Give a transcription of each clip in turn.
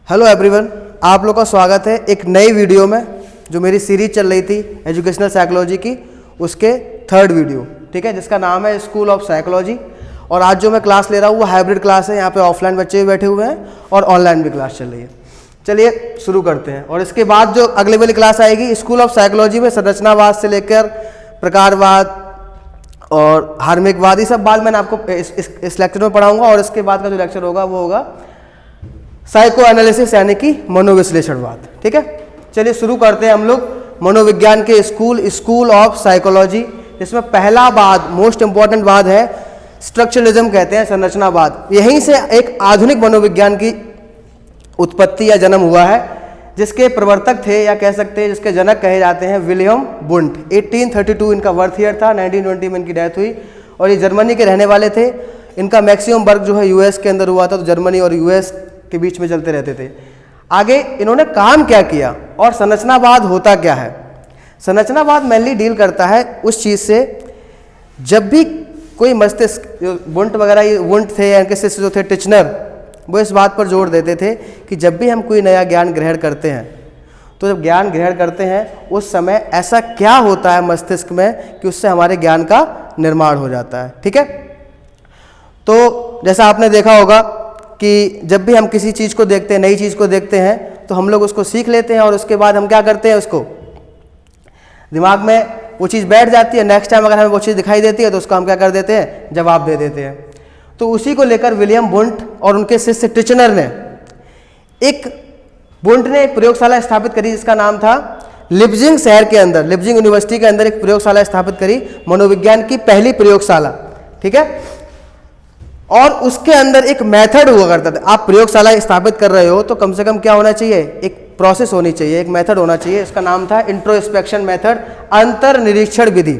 Hello everyone, आप लोग का स्वागत है एक नई वीडियो में जो मेरी सीरीज चल रही थी एजुकेशनल साइकोलॉजी की, उसके थर्ड वीडियो, ठीक है, जिसका नाम है स्कूल ऑफ साइकोलॉजी। और आज जो मैं क्लास ले रहा हूँ वो हाइब्रिड क्लास है। यहाँ पे ऑफलाइन बच्चे भी बैठे हुए हैं और ऑनलाइन भी क्लास चल रही है। चलिए शुरू करते हैं। और इसके बाद जो अगली वाली क्लास आएगी स्कूल ऑफ साइकोलॉजी में संरचनावाद से लेकर प्रकारवाद और हार्मिकवाद, ये सब बाद मैंने आपको इस लेक्चर में पढ़ाऊंगा। और इसके बाद का जो लेक्चर होगा वो होगा साइको एनालिसिस यानी कि मनोविश्लेषणवाद। ठीक है, चलिए शुरू करते हैं हम लोग मनोविज्ञान के स्कूल ऑफ साइकोलॉजी, जिसमें पहला वाद, मोस्ट इंपॉर्टेंट वाद है स्ट्रक्चरलिज्म, कहते हैं संरचनावाद। यहीं से एक आधुनिक मनोविज्ञान की उत्पत्ति या जन्म हुआ है, जिसके प्रवर्तक थे या कह सकते हैं जिसके जनक कहे जाते हैं विलियम वुंट। 1832 इनका बर्थ ईयर था, 1920 में इनकी डेथ हुई। और ये जर्मनी के रहने वाले थे। इनका मैक्सिमम वर्क जो है यूएस के अंदर हुआ था, तो जर्मनी और यूएस के बीच में चलते रहते थे। आगे इन्होंने काम क्या किया और संरचनावाद होता क्या है। संरचनावाद मेनली डील करता है उस चीज़ से, जब भी कोई मस्तिष्क, जो वुंट वगैरह, ये वुंट थे या इनके शिष्य जो थे टिचनर, वो इस बात पर जोर देते थे कि जब भी हम कोई नया ज्ञान ग्रहण करते हैं, तो जब ज्ञान ग्रहण करते हैं उस समय ऐसा क्या होता है मस्तिष्क में कि उससे हमारे ज्ञान का निर्माण हो जाता है। ठीक है, तो जैसा आपने देखा होगा कि जब भी हम किसी चीज़ को देखते हैं, नई चीज़ को देखते हैं, तो हम लोग उसको सीख लेते हैं और उसके बाद हम क्या करते हैं, उसको दिमाग में वो चीज़ बैठ जाती है। नेक्स्ट टाइम अगर हमें वो चीज़ दिखाई देती है तो उसको हम क्या कर देते हैं, जवाब दे देते हैं। तो उसी को लेकर विलियम वुंट और उनके शिष्य टिचनर ने एक प्रयोगशाला स्थापित करी, जिसका नाम था लिप्जिंग शहर के अंदर, लिप्जिंग यूनिवर्सिटी के अंदर एक प्रयोगशाला स्थापित करी, मनोविज्ञान की पहली प्रयोगशाला। ठीक है, और उसके अंदर एक मेथड हुआ करता था। आप प्रयोगशाला स्थापित कर रहे हो तो कम से कम क्या होना चाहिए, एक प्रोसेस होनी चाहिए, एक मेथड होना चाहिए। इसका नाम था इंट्रोस्पेक्शन मेथड, अंतर निरीक्षण विधि।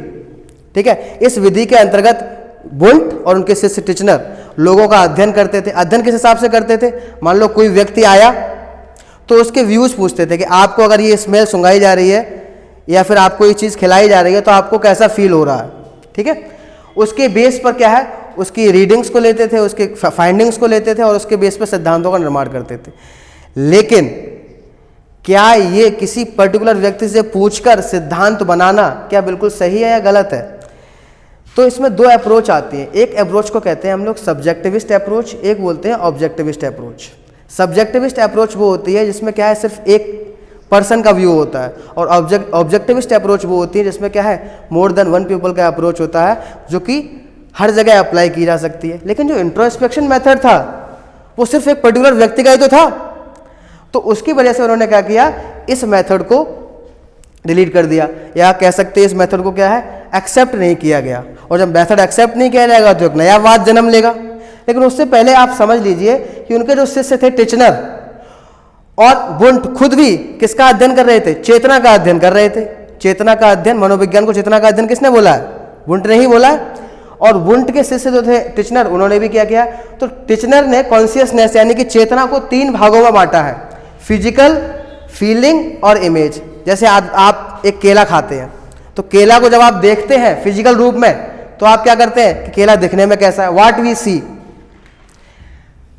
ठीक है, इस विधि के अंतर्गत वुंट और उनके शिष्य टिचनर लोगों का अध्ययन करते थे। अध्ययन किस हिसाब से करते थे, मान लो कोई व्यक्ति आया तो उसके व्यूज पूछते थे कि आपको अगर ये स्मेल सुंघाई जा रही है या फिर आपको ये चीज़ खिलाई जा रही है तो आपको कैसा फील हो रहा है। ठीक है, उसके बेस पर क्या है, उसकी रीडिंग्स को लेते थे, उसके फाइंडिंग्स को लेते थे और उसके बेस पर सिद्धांतों का निर्माण करते थे। लेकिन क्या ये किसी पर्टिकुलर व्यक्ति से पूछकर सिद्धांत बनाना क्या बिल्कुल सही है या गलत है? तो इसमें दो अप्रोच आती हैं। एक अप्रोच को कहते हैं हम लोग सब्जेक्टिविस्ट अप्रोच, एक बोलते हैं ऑब्जेक्टिविस्ट अप्रोच। सब्जेक्टिविस्ट अप्रोच वो होती है जिसमें क्या है, सिर्फ एक पर्सन का व्यू होता है, और ऑब्जेक्टिविस्ट अप्रोच वो होती है जिसमें क्या है, मोर देन वन पीपल का अप्रोच होता है, जो कि हर जगह अप्लाई की जा सकती है। लेकिन जो इंट्रोस्पेक्शन मेथड था वो सिर्फ एक पर्टिकुलर व्यक्ति का ही तो था, तो उसकी वजह से उन्होंने क्या किया, इस मेथड को डिलीट कर दिया, या कह सकते हैं इस मेथड को क्या है, एक्सेप्ट नहीं किया गया। और जब मेथड एक्सेप्ट नहीं किया जाएगा तो एक नया वाद जन्म लेगा। लेकिन उससे पहले आप समझ लीजिए कि उनके जो शिष्य थे टिचनर और वुंट खुद भी किसका अध्ययन कर रहे थे, चेतना का अध्ययन कर रहे थे। चेतना का अध्ययन, मनोविज्ञान को चेतना का अध्ययन किसने बोला है, वुंट ने ही बोला है। और वुंट के शिष्य जो थे टिचनर, उन्होंने भी क्या किया, तो टिचनर ने कॉन्शियसनेस यानी कि चेतना को 3 भागों में बांटा है, फिजिकल, फीलिंग और इमेज। जैसे आप एक केला खाते हैं, तो केला को जब आप देखते हैं फिजिकल रूप में तो आप क्या करते हैं कि केला दिखने में कैसा है, व्हाट वी सी।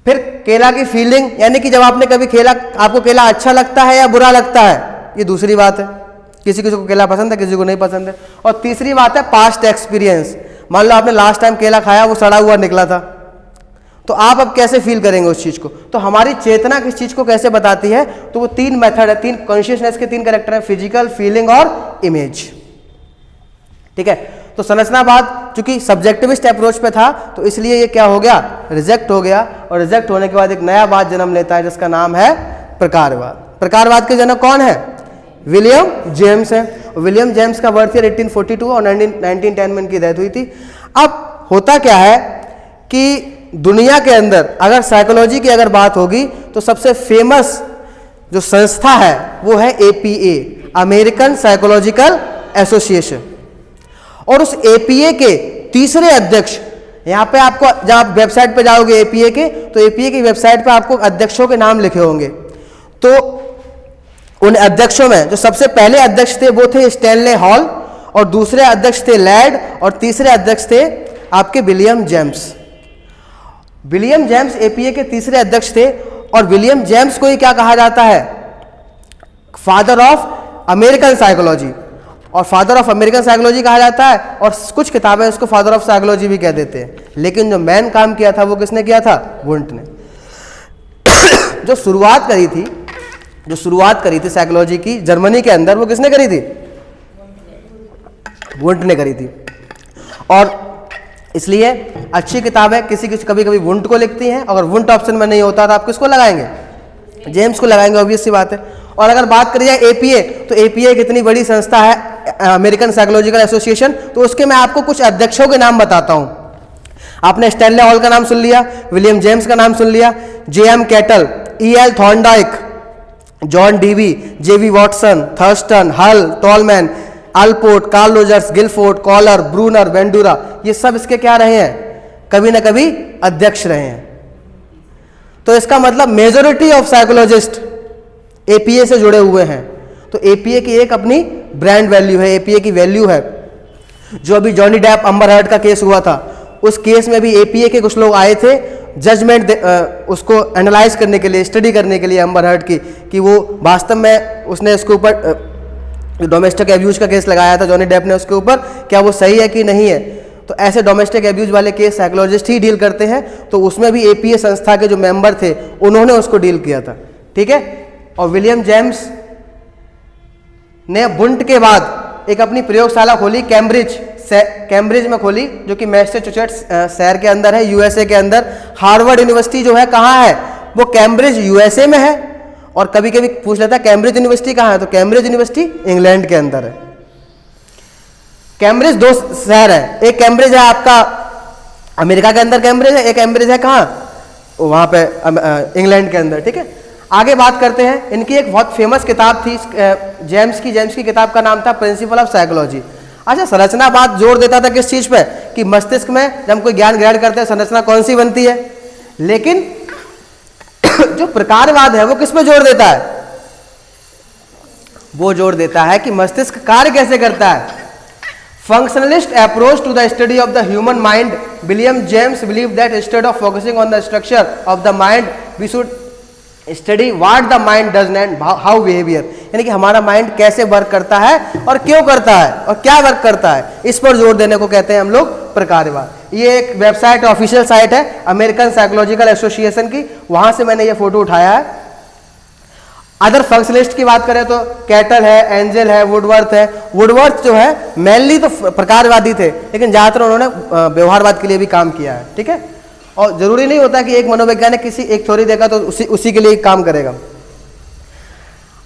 फिर केला की फीलिंग यानी कि जब आपने कभी आपको केला अच्छा लगता है या बुरा लगता है, ये दूसरी बात है। किसी किसी को केला पसंद है, किसी को नहीं पसंद है। और तीसरी बात है पास्ट एक्सपीरियंस। मान लो आपने लास्ट टाइम केला खाया, वो सड़ा हुआ निकला था, तो आप अब कैसे फील करेंगे उस चीज़ को। तो हमारी चेतना किस चीज़ को कैसे बताती है, तो वो 3 मेथड है, 3 कॉन्शियसनेस के 3 कैरेक्टर हैं, फिजिकल, फीलिंग और इमेज। ठीक है, तो संरचनावाद चूंकि सब्जेक्टिविस्ट अप्रोच पे था तो इसलिए ये क्या हो गया, रिजेक्ट हो गया। और रिजेक्ट होने के बाद एक नया वाद जन्म लेता है जिसका नाम है प्रकारवाद। प्रकारवाद के जनक कौन है, विलियम जेम्स है। विलियम जेम्स का बर्थ ईयर 1842 और 1910 में इनकी डेथ हुई थी। अब होता क्या है कि दुनिया के अंदर अगर साइकोलॉजी की अगर बात होगी तो सबसे फेमस जो संस्था है वो है APA, अमेरिकन साइकोलॉजिकल एसोसिएशन। और उस APA के तीसरे अध्यक्ष, यहाँ पे आपको जब आप वेबसाइट पे जाओगे APA के, तो APA की वेबसाइट पे आपको अध्यक्षों के नाम लिखे होंगे। तो उन अध्यक्षों में जो सबसे पहले अध्यक्ष थे वो थे स्टैनले हॉल, और दूसरे अध्यक्ष थे लैड, और तीसरे अध्यक्ष थे आपके William James. William James APA के तीसरे अध्यक्ष थे और विलियम जेम्स को ही क्या कहा जाता है? फादर ऑफ अमेरिकन साइकोलॉजी, और फादर ऑफ अमेरिकन साइकोलॉजी कहा जाता है, और कुछ किताबें उसको फादर ऑफ साइकोलॉजी भी कह देते हैं। लेकिन जो मेन काम किया था वो किसने किया था? वुंट ने। जो शुरुआत करी थी साइकोलॉजी की जर्मनी के अंदर, वो किसने करी थी? वुंट ने करी थी। और इसलिए अच्छी किताबें कभी कभी वुंट को लिखती हैं। अगर वुंट ऑप्शन में नहीं होता तो आप किसको लगाएंगे? जेम्स को लगाएंगे, ऑब्वियस सी बात है। और अगर बात करी जाए एपीए, तो एपीए एक इतनी बड़ी संस्था है, अमेरिकन साइकोलॉजिकल एसोसिएशन, तो उसके मैं आपको कुछ अध्यक्षों के नाम बताता हूं। आपने स्टैनले हॉल का नाम सुन लिया, विलियम जेम्स का नाम सुन लिया, J M Cattell, E L Thorndike, John Dewey, J B Watson, Thurstone, Hull, Tolman, Allport, Carl Rogers, Guilford, Kohler, Bruner, Bandura, ये सब इसके क्या रहे हैं? कभी ना कभी अध्यक्ष रहे हैं। तो इसका मतलब मेजॉरिटी ऑफ साइकोलॉजिस्ट एपीए से जुड़े हुए हैं। तो एपीए की एक अपनी ब्रांड वैल्यू है, एपीए की वैल्यू है। जो अभी जॉनी डेप अम्बर हर्ड का केस हुआ था, उस केस में भी एपीए के कुछ लोग आए थे जजमेंट उसको एनालाइज करने के लिए, स्टडी करने के लिए अम्बर हर्ड की, कि वो वास्तव में उसने इसके ऊपर डोमेस्टिक एब्यूज का केस लगाया था जॉनी डेप ने उसके ऊपर, क्या वो सही है कि नहीं है। तो ऐसे डोमेस्टिक एब्यूज वाले केस साइकोलॉजिस्ट ही डील करते हैं। तो उसमें भी एपीए संस्था के जो मेंबर थे उन्होंने उसको डील किया था, ठीक है। और विलियम जेम्स ने वुंट के बाद एक अपनी प्रयोगशाला खोली, कैम्ब्रिज में खोली, जो कि मैसेच्यूसेट्स शहर के अंदर है, यूएसए के अंदर। हार्वर्ड यूनिवर्सिटी जो है कहाँ है? वो कैम्ब्रिज यूएसए में है। और कभी कभी पूछ लेता है कैम्ब्रिज यूनिवर्सिटी कहाँ है, तो कैम्ब्रिज यूनिवर्सिटी इंग्लैंड के अंदर है। कैम्ब्रिज दो शहर है, एक कैम्ब्रिज है आपका अमेरिका के अंदर कैम्ब्रिज है, एक कैम्ब्रिज है कहाँ? वहाँ पे इंग्लैंड के अंदर, ठीक है। आगे बात करते हैं। इनकी एक बहुत फेमस किताब थी जेम्स की किताब का नाम था प्रिंसिपल ऑफ साइकोलॉजी। अच्छा, संरचनावाद जोर देता था किस चीज पे? कि मस्तिष्क में जब हम कोई ज्ञान ग्रहण करते हैं संरचना कौन सी बनती है। लेकिन जो प्रकारवाद है वो किस पे जोर देता है? वो जोर देता है कि मस्तिष्क कार्य कैसे करता है। Functionalist approach to the study of the human mind, William James believe that instead of focusing on the structure of the mind we should study what the mind does and how behaviour, यानी कि हमारा mind कैसे work करता है और क्यों करता है और क्या वर्क करता है, इस पर जोर देने को कहते हैं हम लोग प्रकारवाद। ये एक वेबसाइट ऑफिशियल साइट है अमेरिकन साइकोलॉजिकल एसोसिएशन की, वहां से मैंने ये फोटो उठाया है। अदर फंक्शनलिस्ट की बात करें तो कैटल है, एंजल है, वुडवर्थ है। वुडवर्थ जो है मेनली तो प्रकारवादी थे, लेकिन ज्यादातर उन्होंने व्यवहारवाद के लिए भी काम किया है, ठीक है। और जरूरी नहीं होता कि एक मनोवैज्ञानिक किसी एक थ्योरी देगा तो उसी के लिए काम करेगा।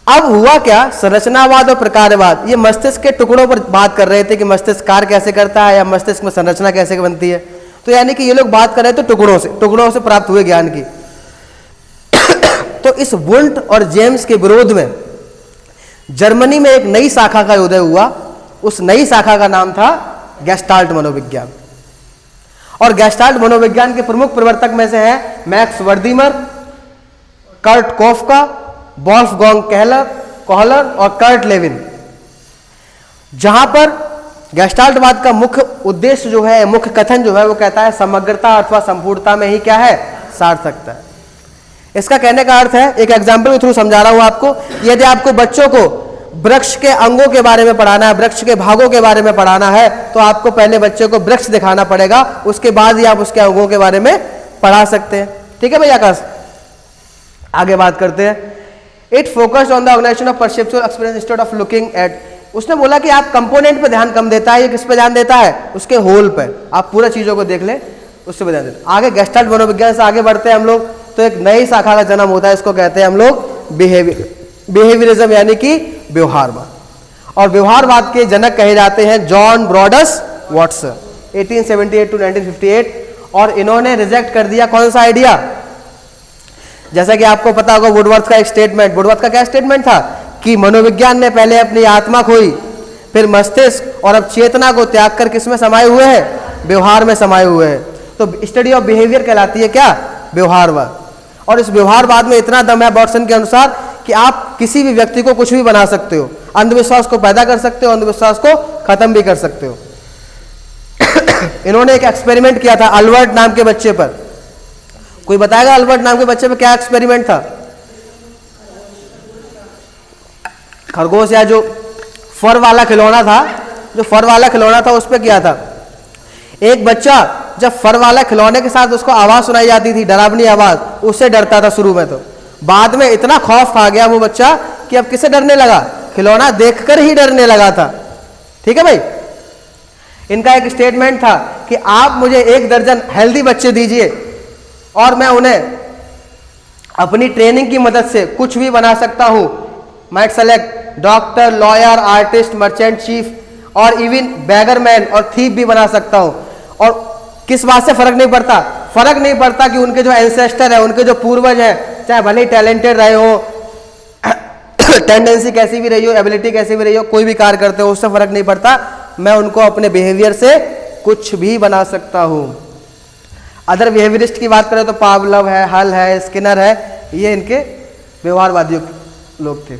अब हुआ क्या, संरचनावाद और प्रकारवाद ये मस्तिष्क के टुकड़ों पर बात कर रहे थे कि मस्तिष्क कार्य कैसे करता है या मस्तिष्क में संरचना कैसे बनती है। तो यानी कि ये लोग बात कर रहे थे टुकड़ों से प्राप्त हुए ज्ञान की। तो इस वुंट और जेम्स के विरोध में जर्मनी में एक नई शाखा का उदय हुआ। उस नई शाखा का नाम था गेस्टाल्ट मनोविज्ञान। और गेस्टाल्ट मनोविज्ञान के प्रमुख प्रवर्तक में से हैं मैक्स वर्दीमर, कर्ट कोफका, वॉल्फगांग कोहलर और कर्ट लेविन। जहां पर गेस्टाल्टवाद का मुख्य उद्देश्य जो है, मुख्य कथन जो है, वो कहता है समग्रता अथवा संपूर्णता में ही क्या है, सार्थकता है। इसका कहने का अर्थ है, एक एग्जाम्पल के थ्रू समझा रहा हूं आपको। यदि आपको बच्चों को वृक्ष के अंगों के बारे में पढ़ाना है, वृक्ष के भागों के बारे में पढ़ाना है, तो आपको पहले बच्चे को वृक्ष दिखाना पड़ेगा, उसके बाद ही आप उसके अंगों के बारे में पढ़ा सकते हैं, ठीक है भैया। आकाश, आगे बात करते हैं। It focused on the organisation of perceptual experience instead of looking at. उसने बोला कि आप कंपोनेंट पे ध्यान कम देता है, ये किस पे ध्यान देता है, उसके होल पे। आप पूरा चीजों को देख ले, उससे ध्यान देते। आगे गेस्टाल्ट मनोविज्ञान से आगे बढ़ते हैं हम लोग, तो एक नई शाखा का जन्म होता है, इसको कहते हैं हम लोग बिहेवियरिज्म, यानी कि व्यवहारवाद। और व्यवहारवाद के जनक कहे जाते हैं जॉन ब्रॉडस वॉटसन, 1878 टू 1958। और इन्होंने रिजेक्ट कर दिया कौन सा आइडिया, जैसा कि आपको पता होगा वुडवर्थ का एक स्टेटमेंट। वुडवर्थ का क्या स्टेटमेंट था कि मनोविज्ञान ने पहले अपनी आत्मा खोई, फिर मस्तिष्क, और अब चेतना को त्याग कर किसमें समाये हुए हैं, व्यवहार में समाये हुए हैं। तो स्टडी ऑफ बिहेवियर कहलाती है क्या, व्यवहारवाद। और इस व्यवहारवाद में इतना दम है वॉटसन के अनुसार कि आप किसी भी व्यक्ति को कुछ भी बना सकते हो, अंधविश्वास को पैदा कर सकते हो, अंधविश्वास को खत्म भी कर सकते हो। इन्होंने एक एक्सपेरिमेंट किया था अल्बर्ट नाम के बच्चे पर। कोई बताएगा अल्बर्ट नाम के बच्चे पे क्या एक्सपेरिमेंट था? खरगोश या जो फर वाला खिलौना था, जो फर वाला खिलौना था उस पर क्या था? एक बच्चा जब फर वाला खिलौने के साथ उसको आवाज सुनाई जाती थी, डरावनी आवाज, उससे डरता था शुरू में। तो बाद में इतना खौफ खा गया वो बच्चा कि अब किससे डरने लगा? खिलौना देखकर ही डरने लगा था। ठीक है भाई। इनका एक स्टेटमेंट था कि आप मुझे 1 दर्जन हेल्दी बच्चे दीजिए और मैं उन्हें अपनी ट्रेनिंग की मदद से कुछ भी बना सकता हूं। Might select doctor, lawyer, artist, merchant, chief और इवन बैगरमैन और थीप भी बना सकता हूं। और किस बात से फर्क नहीं पड़ता? फर्क नहीं पड़ता कि उनके जो एंसेस्टर है, उनके जो पूर्वज हैं, चाहे भले ही टैलेंटेड रहे हो, टेंडेंसी कैसी भी रही हो, एबिलिटी कैसी भी रही हो, कोई भी कार्य करते हो, उससे फर्क नहीं पड़ता। मैं उनको अपने बिहेवियर से कुछ भी बना सकता हूं। अदर बिहेवियरिस्ट की बात करें तो पावलव है, हल है, स्किनर है, ये इनके व्यवहारवादियों लोग थे।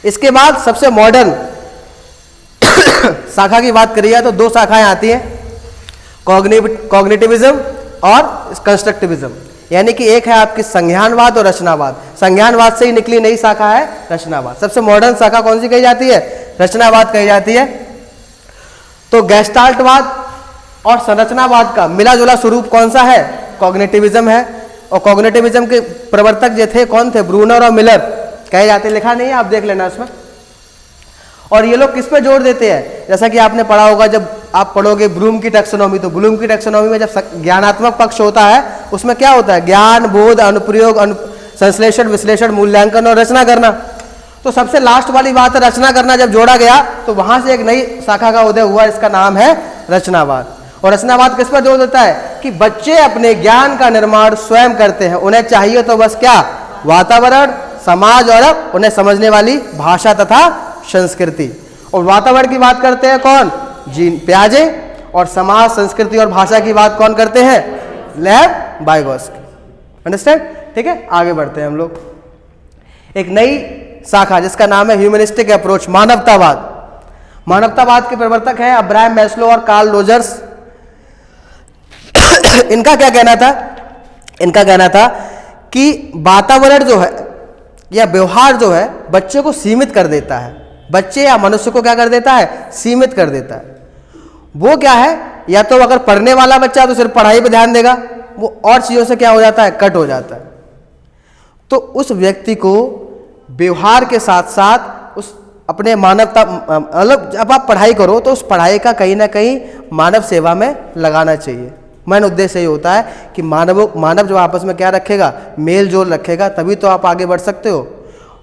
इसके बाद सबसे मॉडर्न शाखा की बात करिए तो 2 शाखाएं आती हैं, कॉग्निटिविज्म और कंस्ट्रक्टिविज्म। यानी कि एक है आपकी संज्ञानवाद और रचनावाद। संज्ञानवाद से ही निकली नई शाखा है रचनावाद। सबसे मॉडर्न शाखा कौन सी कही जाती है? रचनावाद कही जाती है। तो गेस्टाल्टवाद और संरचनावाद का मिला जुला स्वरूप कौन सा है? कॉग्निटिविज्म है। और कॉग्निटिविज्म के प्रवर्तक जो थे कौन थे? ब्रूनर और मिलर कहे जाते। लिखा नहीं है, आप देख लेना उसमें। और ये लोग किस पे जोर देते हैं? जैसा कि आपने पढ़ा होगा, जब आप पढ़ोगे ब्लूम की टैक्सोनॉमी, तो ब्लूम की टैक्सोनॉमी में जब ज्ञानात्मक पक्ष होता है उसमें क्या होता है? ज्ञान, बोध, अनुप्रयोग, संश्लेषण, विश्लेषण, मूल्यांकन और रचना करना। तो सबसे लास्ट वाली बात है रचना करना। जब जोड़ा गया तो वहां से एक नई शाखा का उदय हुआ, इसका नाम है रचनावाद। और रचनावाद किस पर जोर देता है? कि बच्चे अपने ज्ञान का निर्माण स्वयं करते हैं। उन्हें चाहिए तो बस क्या? वातावरण, समाज और उन्हें समझने वाली भाषा तथा संस्कृति। और वातावरण की बात करते हैं कौन? जीन पियाजे। और समाज, संस्कृति और भाषा की बात कौन करते हैं? लेव वाइगोत्स्की। अंडरस्टैंड? ठीक है, आगे बढ़ते हैं हम लोग। एक नई शाखा जिसका नाम है ह्यूमनिस्टिक अप्रोच, मानवतावाद। मानवतावाद के प्रवर्तक हैं अब्राहम मैस्लो और कार्ल रोजर्स। इनका क्या कहना था? इनका कहना था कि वातावरण जो है या व्यवहार जो है बच्चे को सीमित कर देता है। बच्चे या मनुष्य को क्या कर देता है? सीमित कर देता है। वो क्या है? या तो अगर पढ़ने वाला बच्चा तो सिर्फ पढ़ाई पे ध्यान देगा, वो और चीजों से क्या हो जाता है? कट हो जाता है। तो उस व्यक्ति को व्यवहार के साथ साथ उस अपने मानवता, मतलब जब आप पढ़ाई करो तो उस पढ़ाई का कहीं ना कहीं मानव सेवा में लगाना चाहिए। मेन उद्देश्य ये होता है कि मानव जो आपस में क्या रखेगा? मेल जोल रखेगा, तभी तो आप आगे बढ़ सकते हो।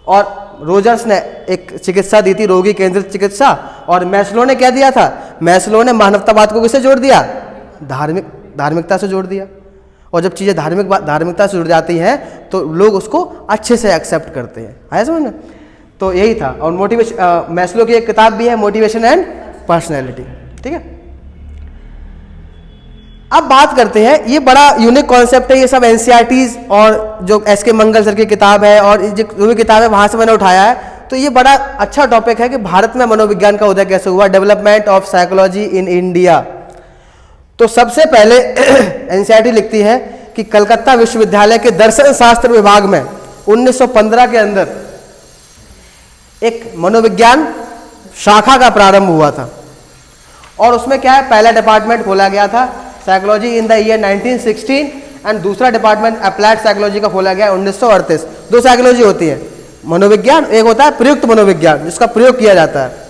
और रोजर्स ने एक चिकित्सा दी थी, रोगी केंद्रित चिकित्सा। और मैस्लो ने क्या दिया था? मैस्लो ने मानवतावाद को किससे जोड़ दिया? धार्मिकता से जोड़ दिया। और जब चीज़ें धार्मिकता से जुड़ जाती हैं तो लोग उसको अच्छे से एक्सेप्ट करते हैं। आया समझ में? तो यही था। और मोटिवेशन, मैस्लो की एक किताब भी है, मोटिवेशन एंड पर्सनैलिटी। ठीक है, अब बात करते हैं, ये बड़ा यूनिक कॉन्सेप्ट है। ये सब एनसीईआरटीज और जो एसके मंगल सर की किताब है और जो भी किताब है वहाँ से मैंने उठाया है। तो ये बड़ा अच्छा टॉपिक है कि भारत में मनोविज्ञान का उदय कैसे हुआ, development of psychology in India. तो सबसे पहले एनसीईआरटी लिखती है कि कलकत्ता विश्वविद्यालय के दर्शन शास्त्र विभाग में 1915 के अंदर एक मनोविज्ञान शाखा का प्रारंभ हुआ था। और उसमें क्या है? पहला डिपार्टमेंट खोला गया था psychology in the year 1916 and दूसरा डिपार्टमेंट अप्लाइड साइकोलॉजी का खोला गया 1938। 2 साइकोलॉजी होती है, मनोविज्ञान, एक होता है प्रयुक्त मनोविज्ञान जिसका प्रयोग किया जाता है।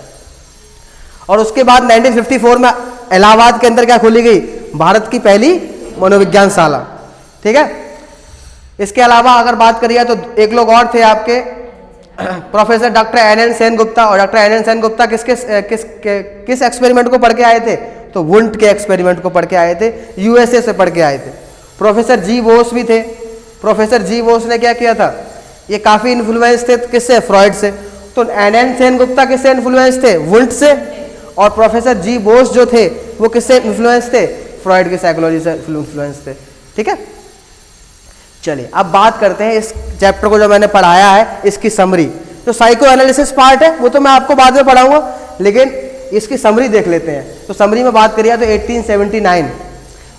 और उसके बाद 1954 में इलाहाबाद के अंदर क्या खोली गई? भारत की पहली मनोविज्ञान शाला। ठीक है, इसके अलावा अगर बात करिए तो एक लोग और थे आपके, professor doctor N Sen Gupta. और डॉक्टर एन सेन गुप्ता किस एक्सपेरिमेंट को पढ़ के आए थे? तो वुंट के एक्सपेरिमेंट को पढ़ के आए थे, यूएसए से पढ़ के आए थे। प्रोफेसर जी बोस भी थे। प्रोफेसर जी बोस ने क्या किया था? ये काफ़ी इन्फ्लुएंस थे किससे? फ्रॉइड से। तो एन सेन गुप्ता किससे इन्फ्लुएंस थे? वुंट से। और प्रोफेसर जी बोस जो थे वो किससे इन्फ्लुएंस थे? फ्रॉइड की साइकोलॉजी से इन्फ्लुएंस थे। ठीक है, चलिए अब बात करते हैं इस चैप्टर को जो मैंने पढ़ाया है इसकी समरी। जो साइको एनालिसिस पार्ट है वो तो मैं आपको बाद में पढ़ाऊंगा, लेकिन इसकी समरी देख लेते हैं। तो समरी में बात करिए तो 1879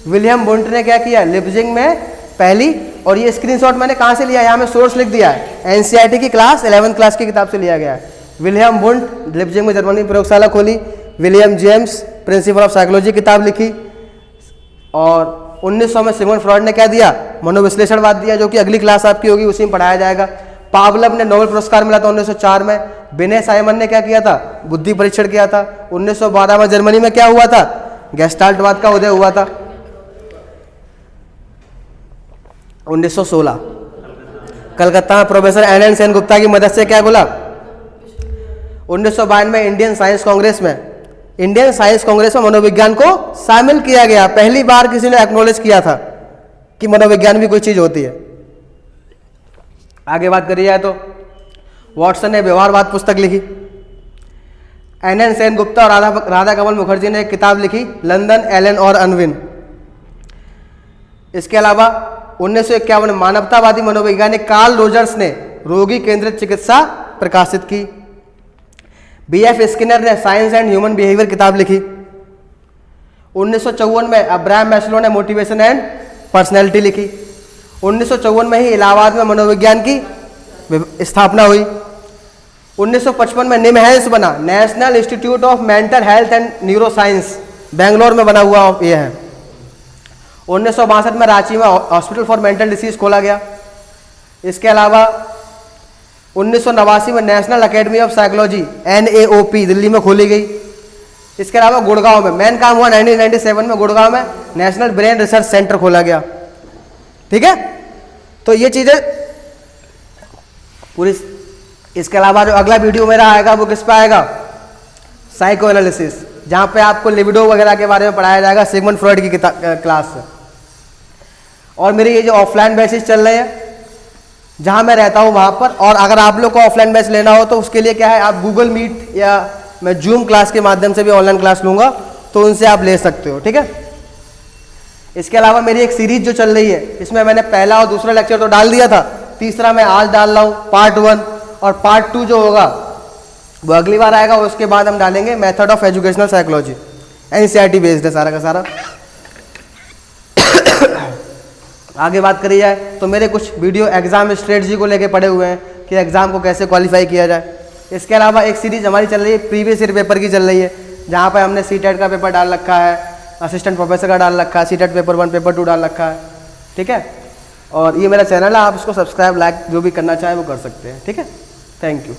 विलियम वुंट ने क्या किया? लिप्जिंग में पहली, और ये स्क्रीनशॉट मैंने कहाँ से लिया है, यहाँ में सोर्स लिख दिया है, एनसीईआरटी की क्लास 11th क्लास की किताब से लिया गया है। विलियम वुंड, लिप्जिग में जर्मनी प्रयोगशाला खोली। William James, principle of psychology किताब लिखी। और 1900 में सिगमंड फ्रॉइड ने क्या दिया, मनोविश्लेषणवाद दिया, जो कि अगली क्लास आपकी होगी, उसी में पढ़ाया जाएगा। पावलव ने नोबेल पुरस्कार मिला था 1904 में। विनय साइमन ने क्या किया था, बुद्धि परीक्षण किया था। 1912 में जर्मनी में क्या हुआ था, गेस्टाल्टवाद का उदय हुआ था। 1916 कलकत्ता में प्रोफेसर एन सेन गुप्ता की मदद से क्या बोला। 1952 में इंडियन साइंस कांग्रेस में मनोविज्ञान को शामिल किया गया। पहली बार किसी ने एक्नॉलेज किया था कि मनोविज्ञान भी कोई चीज होती है। आगे बात करी जाए तो वॉटसन ने व्यवहारवाद पुस्तक लिखी। एन सेन गुप्ता और राधा कमल मुखर्जी ने एक किताब लिखी, लंदन, एलन और अनविन। इसके अलावा 1951 में मानवतावादी मनोवैज्ञानिक कार्ल रोजर्स ने रोगी केंद्रित चिकित्सा प्रकाशित की। बीएफ स्किनर ने साइंस एंड ह्यूमन बिहेवियर किताब लिखी। 1954 में अब्राहम मैस्लो ने मोटिवेशन एंड पर्सनैलिटी लिखी। 1954 में ही इलाहाबाद में मनोविज्ञान की स्थापना हुई। 1955 में निमहैंस बना, national institute of mental health and neuro science, Bangalore में बना हुआ यह है। 1962 में रांची में हॉस्पिटल फॉर मेंटल डिसीज खोला गया। इसके अलावा 1989 में national academy of psychology NAOP Delhi में खोली गई। इसके अलावा गुड़गांव में मेन काम हुआ 1997 में, गुड़गांव में नेशनल ब्रेन रिसर्च सेंटर खोला गया। ठीक है, तो ये चीजें पूरी। इसके अलावा जो अगला वीडियो मेरा आएगा वो किस पे आएगा, साइको एनालिसिस, जहां पे आपको लिबिडो वगैरह के बारे में पढ़ाया जाएगा सिगमंड फ्रॉइड की क्लास से। और मेरे ये जो ऑफलाइन बैचेस चल रहे हैं जहां मैं रहता हूं वहां पर, और अगर आप लोग को ऑफलाइन बैच लेना हो तो उसके लिए क्या है, आप गूगल मीट या मैं जूम क्लास के माध्यम से भी ऑनलाइन क्लास लूंगा, तो उनसे आप ले सकते हो। ठीक है, इसके अलावा मेरी एक सीरीज जो चल रही है, इसमें मैंने पहला और दूसरा लेक्चर तो डाल दिया था, तीसरा मैं आज डाल रहा हूँ पार्ट 1, और पार्ट 2 जो होगा वो अगली बार आएगा। उसके बाद हम डालेंगे method of educational psychology, NCERT based है सारा का सारा। आगे बात करी जाए तो मेरे कुछ वीडियो एग्जाम स्ट्रेटजी को लेके पड़े हुए हैं कि एग्जाम को कैसे क्वालिफाई किया जाए। इसके अलावा एक सीरीज हमारी चल रही है प्रीवियस ईयर पेपर की चल रही है, जहाँ पे हमने सीटेट का पेपर डाल रखा है, असिस्टेंट प्रोफेसर का डाल रखा है, सीटेट पेपर 1 पेपर 2 डाल रखा है। ठीक है, और ये मेरा चैनल है, आप इसको सब्सक्राइब लाइक जो भी करना चाहे वो कर सकते हैं। ठीक है, थैंक यू।